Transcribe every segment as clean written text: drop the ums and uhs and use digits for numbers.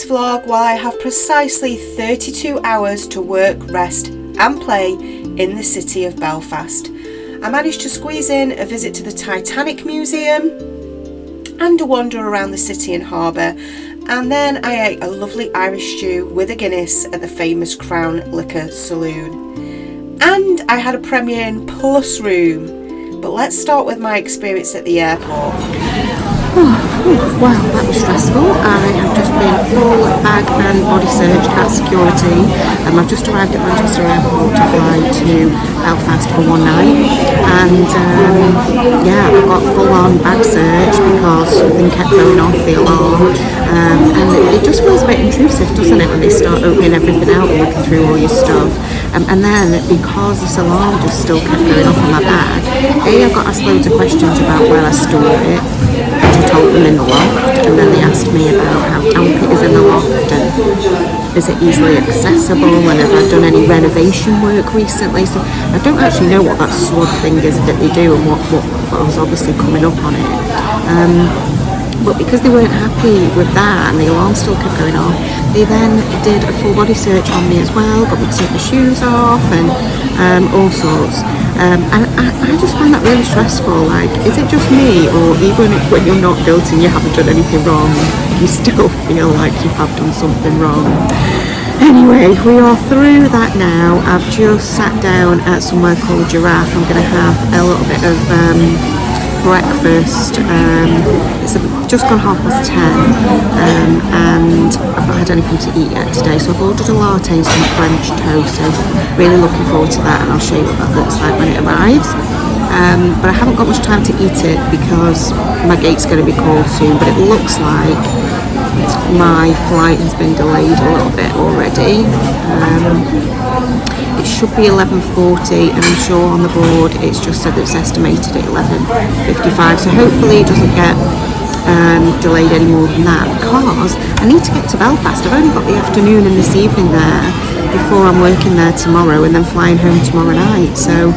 this vlog while I have precisely 32 hours to work, rest and play in the city of Belfast. I managed to squeeze in a visit to the Titanic Museum and a wander around the city and harbour, and then I ate a lovely Irish stew with a Guinness at the famous Crown Liquor Saloon. And I had a Premier Plus room. But let's start with my experience at the airport. Wow, that was stressful. I have just been full bag and body searched at security. I've just arrived at Manchester Airport to fly to Belfast for one night, and yeah, I got full on bag search because something kept going off the alarm, and it just feels a bit intrusive, doesn't it, when they start opening everything out and looking through all your stuff. And then because this alarm just still kept going off on my bag, I got asked loads of questions about where I store it, which I told them in the loft, and then they asked me about how damp it is in the loft and is it easily accessible and have I done any renovation work recently. So I don't actually know what that sword thing is that they do and what was obviously coming up on it. But because they weren't happy with that and the alarm still kept going off, they then did a full body search on me as well, got me to take my shoes off and all sorts. And I just find that really stressful. Like, is it just me, or even when you're not guilty and you haven't done anything wrong, you still feel like you have done something wrong? Anyway, we are through that now. I've just sat down at somewhere called Giraffe. I'm going to have a little bit of breakfast. It's just gone 10:30, and I've not had anything to eat yet today, so I've ordered a latte and some French toast, so really looking forward to that, and I'll show you what that looks like when it arrives. But I haven't got much time to eat it because my gate's going to be called soon, but it looks like my flight has been delayed a little bit already. It should be 11:40, and I'm sure on the board it's just said that it's estimated at 11:55, so hopefully it doesn't get delayed any more than that, because I need to get to Belfast. I've only got the afternoon and this evening there before I'm working there tomorrow and then flying home tomorrow night. So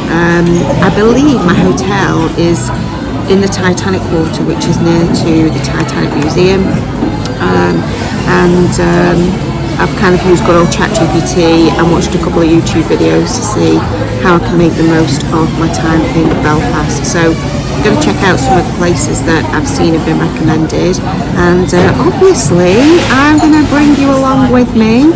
I believe my hotel is in the Titanic Water, which is near to the Titanic Museum, and I've kind of used good old ChatGPT and watched a couple of YouTube videos to see how I can make the most of my time in Belfast. So I'm going to check out some of the places that I've seen have been recommended, and obviously I'm going to bring you along with me.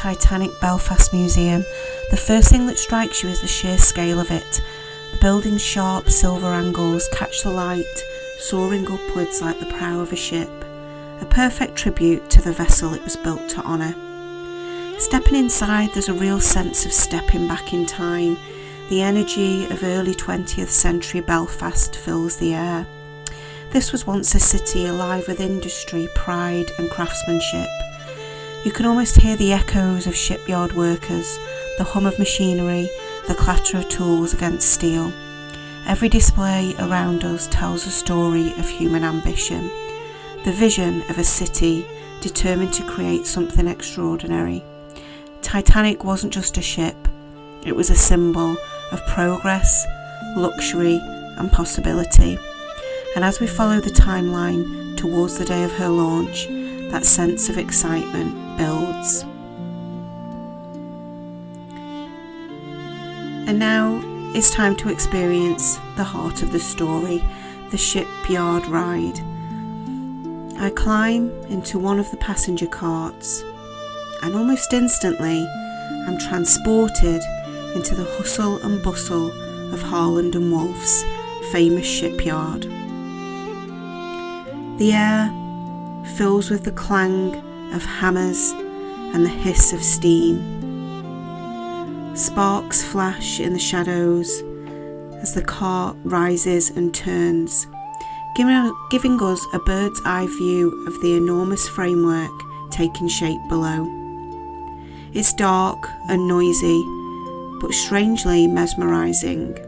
Titanic Belfast Museum, the first thing that strikes you is the sheer scale of it. The building's sharp silver angles catch the light, soaring upwards like the prow of a ship, a perfect tribute to the vessel it was built to honour. Stepping inside, there's a real sense of stepping back in time. The energy of early 20th century Belfast fills the air. This was once a city alive with industry, pride and craftsmanship. You can almost hear the echoes of shipyard workers, the hum of machinery, the clatter of tools against steel. Every display around us tells a story of human ambition, the vision of a city determined to create something extraordinary. Titanic wasn't just a ship, it was a symbol of progress, luxury and possibility. And as we follow the timeline towards the day of her launch, that sense of excitement builds. And now it's time to experience the heart of the story, the shipyard ride. I climb into one of the passenger carts, and almost instantly I'm transported into the hustle and bustle of Harland and Wolff's famous shipyard. The air fills with the clang of hammers and the hiss of steam. Sparks flash in the shadows as the cart rises and turns, giving us a bird's eye view of the enormous framework taking shape below. It's dark and noisy, but strangely mesmerising.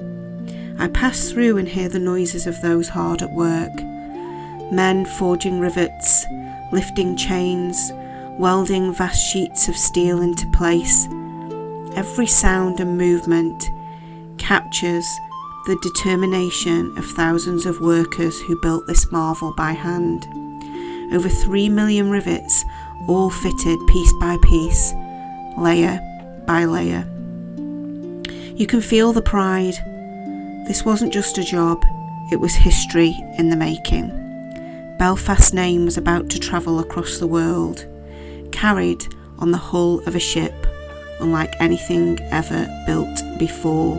I pass through and hear the noises of those hard at work. Men forging rivets, lifting chains, welding vast sheets of steel into place. Every sound and movement captures the determination of thousands of workers who built this marvel by hand. Over 3 million rivets, all fitted piece by piece, layer by layer. You can feel the pride. This wasn't just a job, it was history in the making. Belfast's name was about to travel across the world, carried on the hull of a ship, unlike anything ever built before.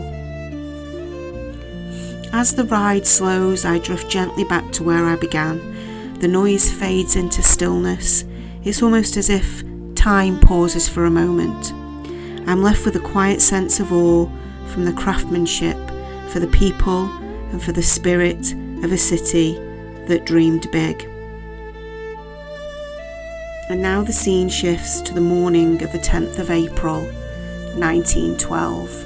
As the ride slows, I drift gently back to where I began. The noise fades into stillness. It's almost as if time pauses for a moment. I'm left with a quiet sense of awe from the craftsmanship, for the people, and for the spirit of a city that dreamed big. And now the scene shifts to the morning of the 10th of April, 1912.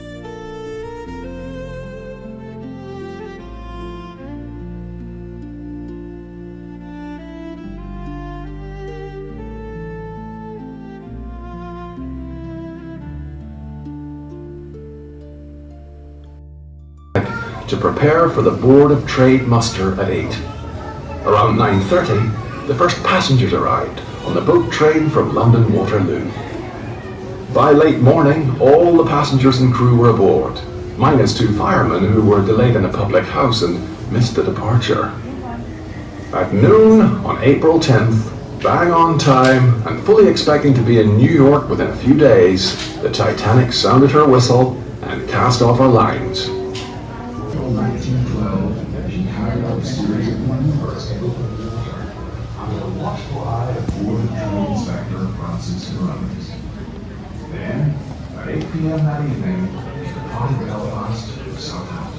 To prepare for the Board of Trade muster at 8. Around 9:30, the first passengers arrived on the boat train from London Waterloo. By late morning, all the passengers and crew were aboard, minus 2 firemen who were delayed in a public house and missed the departure. At noon on April 10th, bang on time and fully expecting to be in New York within a few days, the Titanic sounded her whistle and cast off her lines. 1912, she carried out a series of maneuvers under the watchful eye of Board of Trade Inspector Francis Carruthers. Then, at 8 p.m. that evening, she departed Belfast for Southampton.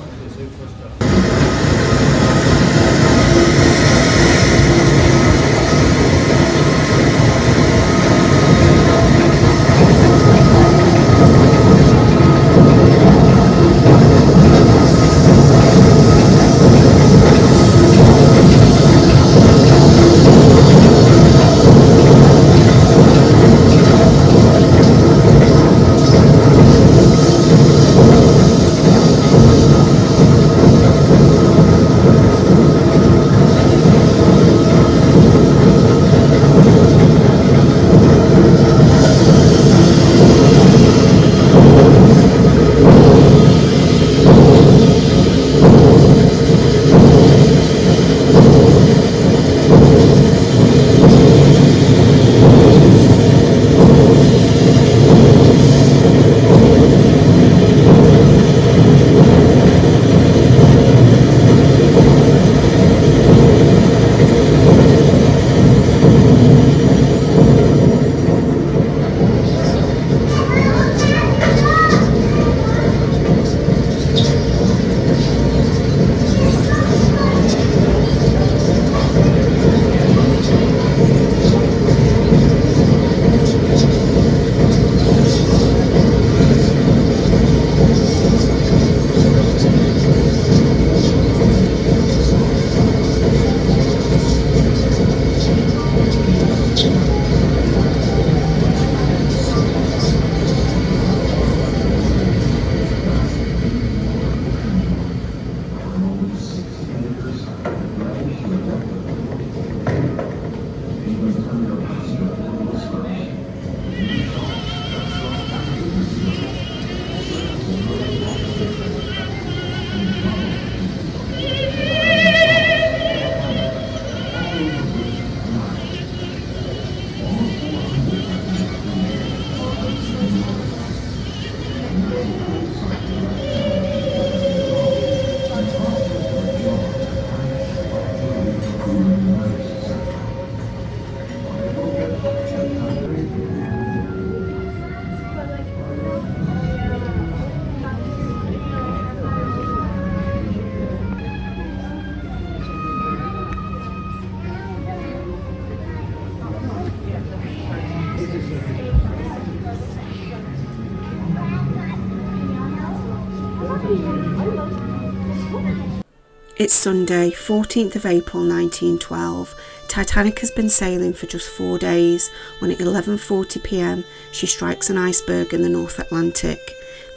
It's Sunday, 14th of April 1912. Titanic has been sailing for just 4 days when at 11:40pm she strikes an iceberg in the North Atlantic.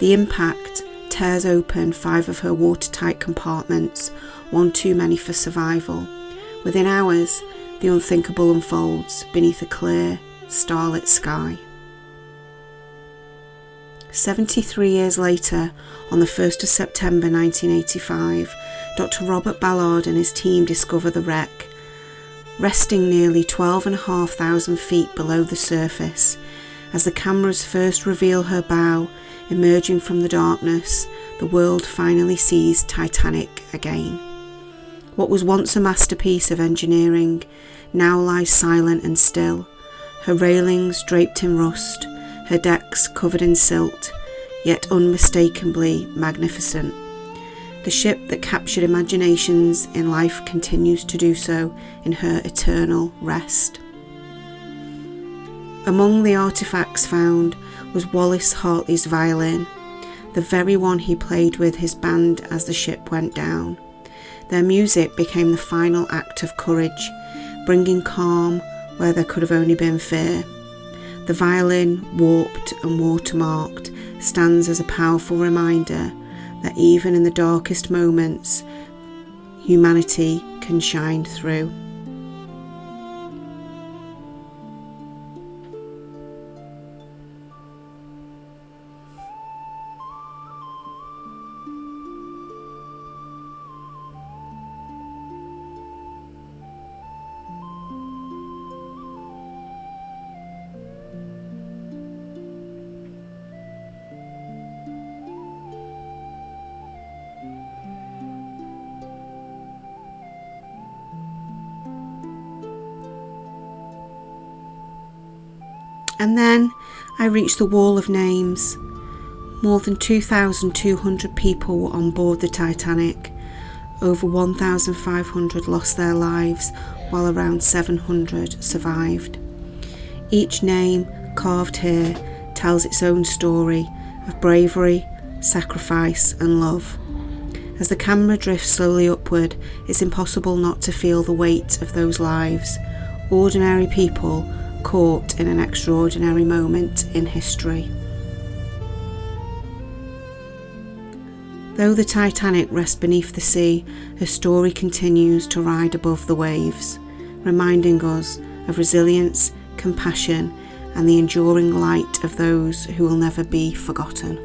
The impact tears open 5 of her watertight compartments, one too many for survival. Within hours, the unthinkable unfolds beneath a clear, starlit sky. 73 years later, on the 1st of September 1985, Dr. Robert Ballard and his team discover the wreck. Resting nearly 12,500 feet below the surface, as the cameras first reveal her bow emerging from the darkness, the world finally sees Titanic again. What was once a masterpiece of engineering now lies silent and still, her railings draped in rust, her decks covered in silt, yet unmistakably magnificent. The ship that captured imaginations in life continues to do so in her eternal rest. Among the artefacts found was Wallace Hartley's violin, the very one he played with his band as the ship went down. Their music became the final act of courage, bringing calm where there could have only been fear. The violin, warped and watermarked, stands as a powerful reminder that even in the darkest moments, humanity can shine through. And then I reached the wall of names. More than 2,200 people were on board the Titanic. Over 1,500 lost their lives, while around 700 survived. Each name carved here tells its own story of bravery, sacrifice and love. As the camera drifts slowly upward, it's impossible not to feel the weight of those lives, ordinary people caught in an extraordinary moment in history. Though the Titanic rests beneath the sea, her story continues to ride above the waves, reminding us of resilience, compassion, and the enduring light of those who will never be forgotten.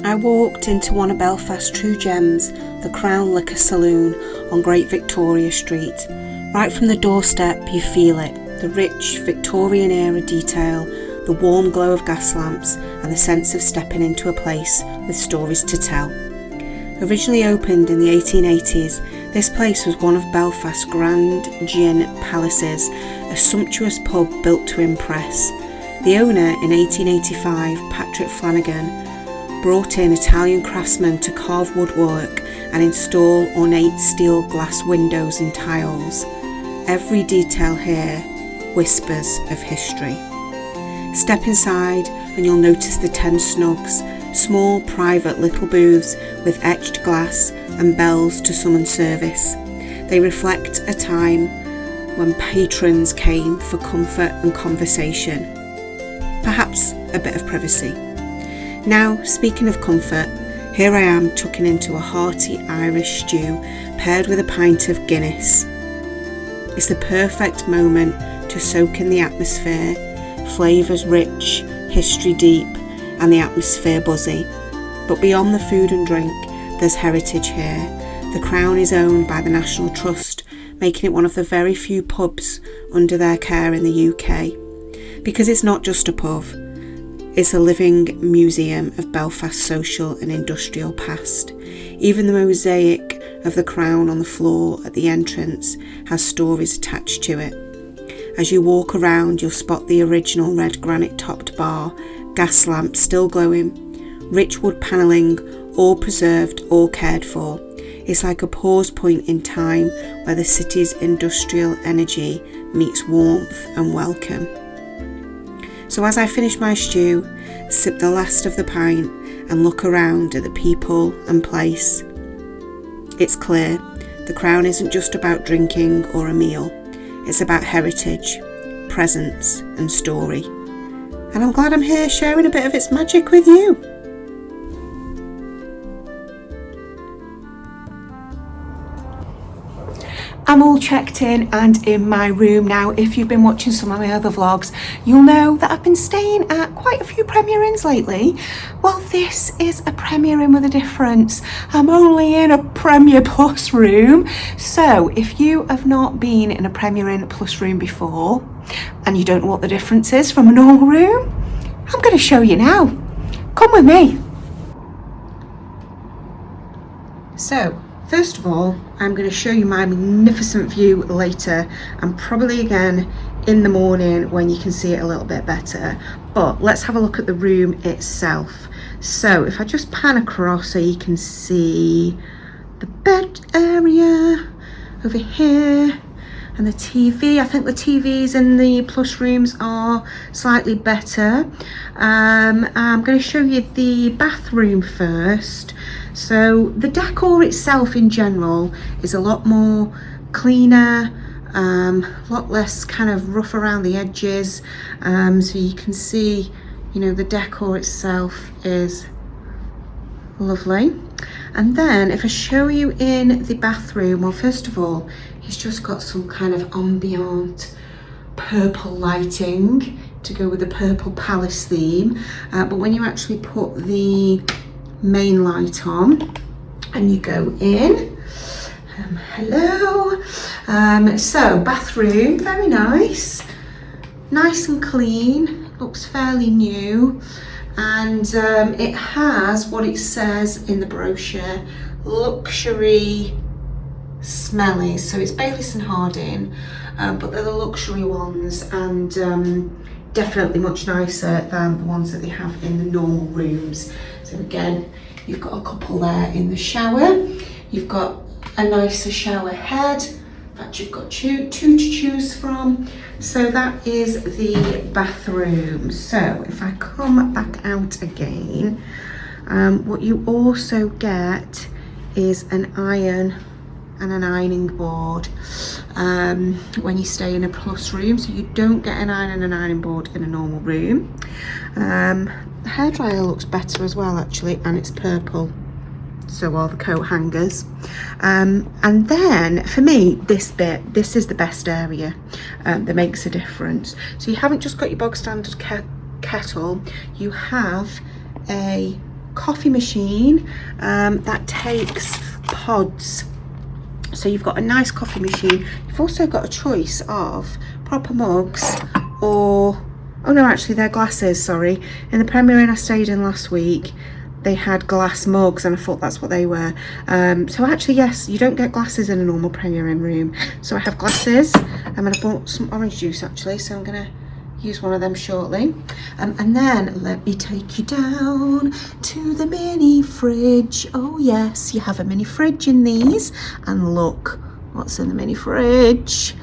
I walked into one of Belfast's true gems, the Crown Liquor Saloon on Great Victoria Street. Right from the doorstep you feel it, the rich Victorian era detail, the warm glow of gas lamps and the sense of stepping into a place with stories to tell. Originally opened in the 1880s, this place was one of Belfast's grand gin palaces, a sumptuous pub built to impress. The owner in 1885, Patrick Flanagan, brought in Italian craftsmen to carve woodwork and install ornate steel glass windows and tiles. Every detail here whispers of history. Step inside and you'll notice the 10 snugs, small private little booths with etched glass and bells to summon service. They reflect a time when patrons came for comfort and conversation. Perhaps a bit of privacy. Now, speaking of comfort, here I am tucking into a hearty Irish stew paired with a pint of Guinness. It's the perfect moment to soak in the atmosphere, flavours rich, history deep and the atmosphere buzzy. But beyond the food and drink, there's heritage here. The Crown is owned by the National Trust, making it one of the very few pubs under their care in the UK. Because it's not just a pub, it's a living museum of Belfast's social and industrial past. Even the mosaic of the Crown on the floor at the entrance has stories attached to it. As you walk around, you'll spot the original red granite topped bar, gas lamps still glowing, rich wood panelling, all preserved, all cared for. It's like a pause point in time where the city's industrial energy meets warmth and welcome. So as I finish my stew, sip the last of the pint and look around at the people and place, it's clear the Crown isn't just about drinking or a meal. It's about heritage, presence and story. And I'm glad I'm here sharing a bit of its magic with you. I'm all checked in and in my room now. If you've been watching some of my other vlogs, you'll know that I've been staying at quite a few Premier Inns lately. Well, this is a Premier Inn with a difference. I'm only in a Premier Plus room. So if you have not been in a Premier Inn Plus room before and you don't know what the difference is from a normal room, I'm going to show you now. Come with me. So, first of all, I'm going to show you my magnificent view later, and probably again in the morning when you can see it a little bit better. But let's have a look at the room itself. So if I just pan across so you can see the bed area over here and the TV. I think the TVs in the plus rooms are slightly better. I'm going to show you the bathroom first. So the decor itself in general is a lot more cleaner, a lot less kind of rough around the edges. So you can see, you know, the decor itself is lovely. And then if I show you in the bathroom, well, first of all, he's just got some kind of ambient purple lighting to go with the Purple Palace theme. But when you actually put the main light on and you go in, hello. So bathroom, very nice and clean, looks fairly new, and it has what it says in the brochure, luxury smellies. So it's Bayliss and Harding, but they're the luxury ones, and definitely much nicer than the ones that they have in the normal rooms. So again, you've got a couple there in the shower. You've got a nicer shower head. In fact, you've got two to choose from. So that is the bathroom. So if I come back out again, what you also get is an iron and an ironing board when you stay in a plus room. So you don't get an iron and an ironing board in a normal room. The hairdryer looks better as well, actually, and it's purple. So are the coat hangers. And then for me, this is the best area that makes a difference. So you haven't just got your bog standard kettle, you have a coffee machine that takes pods. So you've got a nice coffee machine. You've also got a choice of proper mugs or, oh no, actually they're glasses, sorry. In the Premier Inn I stayed in last week, they had glass mugs and I thought that's what they were. So actually, yes, you don't get glasses in a normal Premier Inn room. So I have glasses. I'm going to bought some orange juice actually, so I'm going to use one of them shortly. And then let me take you down to the mini fridge. Oh yes, you have a mini fridge in these. And look what's in the mini fridge.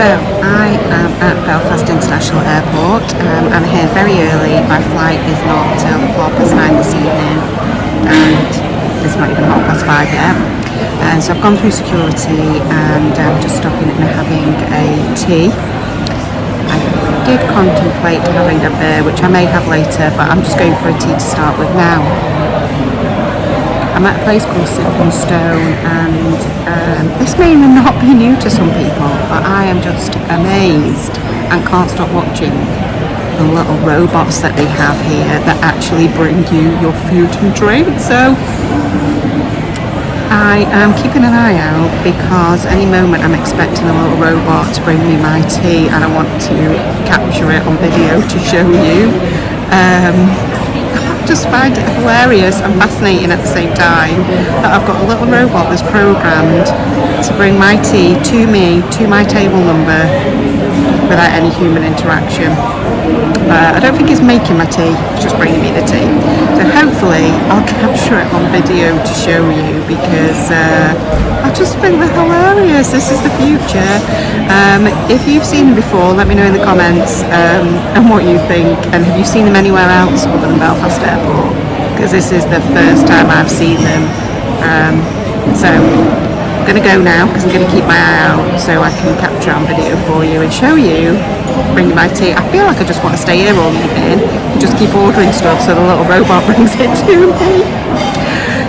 So I am at Belfast International Airport and I'm here very early. My flight is not till 9:30 this evening and it's not even 5:30 yet. And so I've gone through security and I'm just stopping and having a tea. I did contemplate having a beer, which I may have later, but I'm just going for a tea to start with now. I'm at a place called Sipping Stone and this may not be new to some people, but I am just amazed and can't stop watching the little robots that they have here that actually bring you your food and drink. So I am keeping an eye out because any moment I'm expecting a little robot to bring me my tea and I want to capture it on video to show you. Just find it hilarious and fascinating at the same time that I've got a little robot that's programmed to bring my tea to me, to my table number, without any human interaction. I don't think it's making my tea, it's just bringing me the tea. So hopefully I'll capture it on video to show you because I just think they're hilarious. This is the future. If you've seen them before, let me know in the comments and what you think, and have you seen them anywhere else other than Belfast Airport? Because this is the first time I've seen them. So I'm going to go now because I'm going to keep my eye out so I can capture on video for you and show you, bring you my tea. I feel like I just want to stay here all evening and just keep ordering stuff so the little robot brings it to me.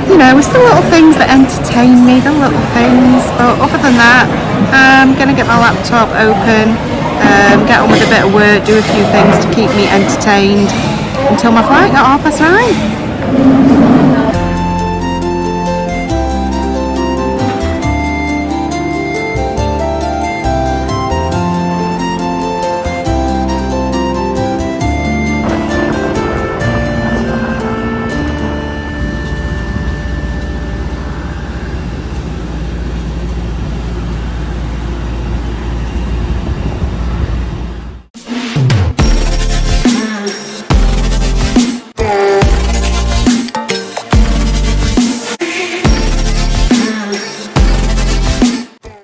You know, it's the little things that entertain me, the little things. But other than that, I'm going to get my laptop open, get on with a bit of work, do a few things to keep me entertained until my flight at 9:30.